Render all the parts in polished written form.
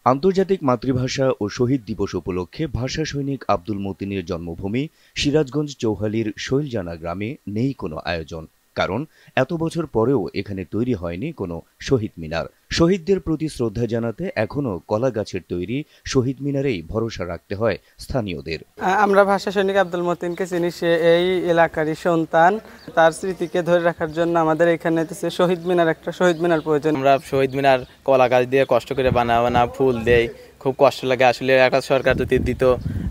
আন্তর্জাতিক মাতৃভাষা ও শহীদ দিবস উপলক্ষে ভাষা সৈনিক আব্দুল মতিনের জন্মভূমি সিরাজগঞ্জ চৌহালির শৈলজানা গ্রামে নেই কোনো আয়োজন। কারণ এত বছর পরেও এখানে তৈরি হয়নি কোনো শহীদ মিনার। শহীদদের প্রতি শ্রদ্ধা জানাতে এখনও কলা গাছের তৈরি শহীদ মিনারেই ভরসা রাখতে হয় স্থানীয়দের। আমরা ভাষা সৈনিক আব্দুল মতিনকে চিনি, সে এই এলাকারই সন্তান। তার স্মৃতিকে ধরে রাখার জন্য আমাদের এখানে শহীদ মিনার, একটা শহীদ মিনার প্রয়োজন। আমরা শহীদ মিনার কলা গাছ দিয়ে কষ্ট করে বানা ফুল দেই, খুব কষ্ট লাগে। আসলে একটা সরকার যদি দিত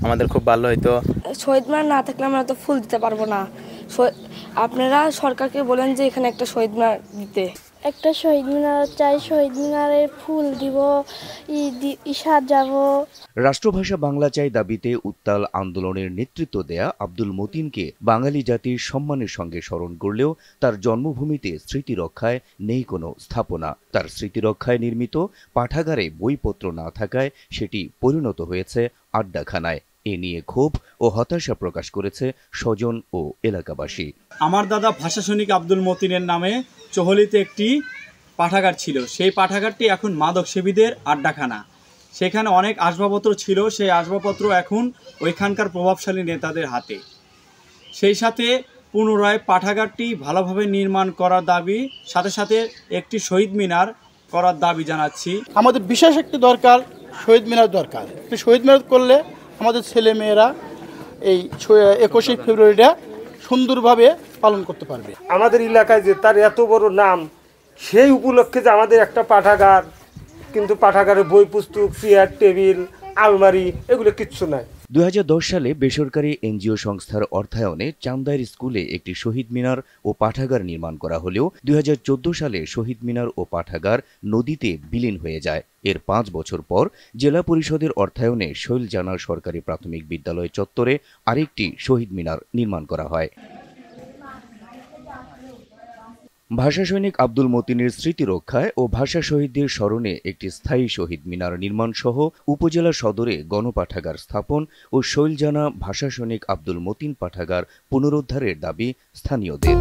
আমাদের খুব ভালো হইতো। শহীদ মিনার না থাকলে আমরা তো ফুল দিতে পারবো না। আপনারা সরকারকে বলেন যে এখানে একটা শহীদ মিনার দিতে। একটা শহীদ মিনার চাই, শহীদ মিনারে ফুল দিব, যাব। রাষ্ট্রভাষা বাংলা চাই দাবিতে উত্তাল আন্দোলনের নেতৃত্ব দেয়া আব্দুল মতিনকে বাঙালি জাতির সম্মানের সঙ্গে স্মরণ করলেও তার জন্মভূমিতে স্মৃতি রক্ষায় নেই কোনো স্থাপনা। তার স্মৃতি রক্ষায় নির্মিত পাঠাগারে বইপত্র না থাকায় সেটি পরিণত হয়েছে আড্ডাখানায়। এ নিয়ে ক্ষোভ ও হতাশা প্রকাশ করেছে স্বজন ও এলাকাবাসী। আমার দাদা ভাষা সৈনিক আব্দুল মতিনের নামে চৌহালিতে একটি পাঠাগার ছিল। সেই পাঠাগারটি এখন মাদক সেবীদের আড্ডাখানা। সেখানে অনেক আসবাবপত্র ছিল, সেই আসবাবপত্র এখন ওইখানকার প্রভাবশালী নেতাদের হাতে। সেই সাথে পুনরায় পাঠাগারটি ভালোভাবে নির্মাণ করার দাবি, সাথে সাথে একটি শহীদ মিনার করার দাবি জানাচ্ছি। আমাদের বিশেষ একটি দরকার, শহীদ মিনার দরকার। একটি শহীদ মিনার করলে আমাদের ছেলে মেয়েরা এই 21শে ফেব্রুয়ারিটা সুন্দরভাবে পালন করতে পারবে। আমাদের এলাকায় যে তার এত বড় নাম, সেই উপলক্ষে যে আমাদের একটা পাঠাগার, কিন্তু পাঠাগারে বই পুস্তক, চেয়ার টেবিল, আলমারি এগুলো কিচ্ছু নাই। 2010 সালে বেসরকারি এনজিও সংস্থার অর্থায়নে চান্দাইর স্কুলে একটি শহীদ মিনার ও পাঠাগার নির্মাণ করা হলেও 2014 সালে শহীদ মিনার ও পাঠাগার নদীতে বিলীন হয়ে যায়। এর 5 বছর পর জেলা পরিষদের অর্থায়নে শৈলজানা সরকারি প্রাথমিক বিদ্যালয় চত্বরে আরেকটি শহীদ মিনার নির্মাণ করা হয়। ভাষা সৈনিক আব্দুল মতিনের স্মৃতি রক্ষায় ও ভাষা শহীদদের স্মরণে একটি স্থায়ী শহীদ মিনার নির্মাণ সহ উপজেলা সদরে গণপাঠাগার স্থাপন ও শৈলজানা ভাষা সৈনিক আব্দুল মতিন পাঠাগার পুনরুদ্ধারের দাবি স্থানীয়দের।